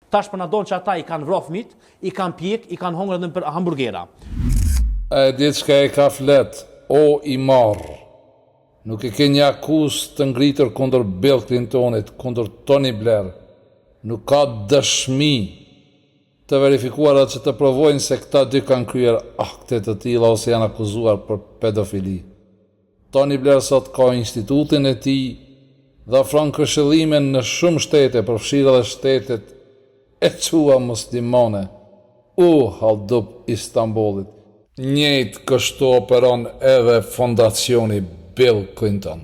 Tash për na donë që ata i kanë vrarë fëmijët, i kanë pjek, i kanë hongër edhe për hamburgera. E ditë çka e ka flet, o i marr. Nuk e ke një akuzë të ngritur kundër Bill Clintonit, kundër Tony Blair. Nuk ka dëshmi të verifikuara që të provojnë se këta dy kanë kryer akte të tilla ose janë akuzuar për pedofili. Tony Blair sot ka institutin e tij dhe ofron këshillime në shumë shtete, përfshirë edhe shtetet e qua muslimane. Haldup Istanbulit. Njëjtë kështu operon edhe fondacioni Bill Clinton.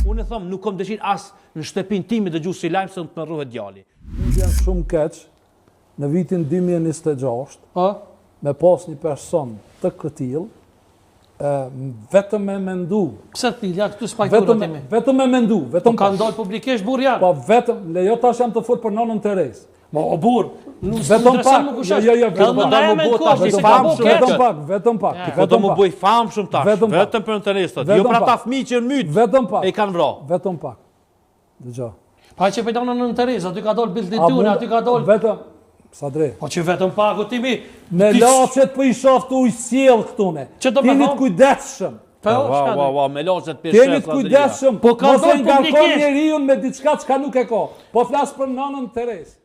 Unë e them, nuk kam dëshirë as në shtëpinë time të dëgjoj si lajm se të më rruhet djali. Unë jam shumë keq në vitin 2026 me pas një person të këtill, vetëm me mendu. Pse ti ja këtu spajturë timi? Vetëm me mendu, vetëm ka ndalë publikisht burr janë. Po vetëm, lejo tash jam të fol për nonën Teres. O burr, vetëm pak. Vetëm pak. Do më bëj famshëm tash. Vetëm për interesat. Jo për ata fëmijë që në myt. Vetëm pak. E kanë vrarë. Vetëm pak. Dëgjoj. Pa që pëjdo në Teres, aty ka dalë bilditune, aty ka dalë... Vetëm, Sadre. Po që vetëm pak u timi... Me lachet për i shaftu i sjell këtune. Tinit kujdesshëm. Me lachet për shaftu. Tinit kujdesshëm. Po ka dalë publikisht. Mos e ngarkon njeriun me diçka çka nuk e ka. Po flas për nonën Teres.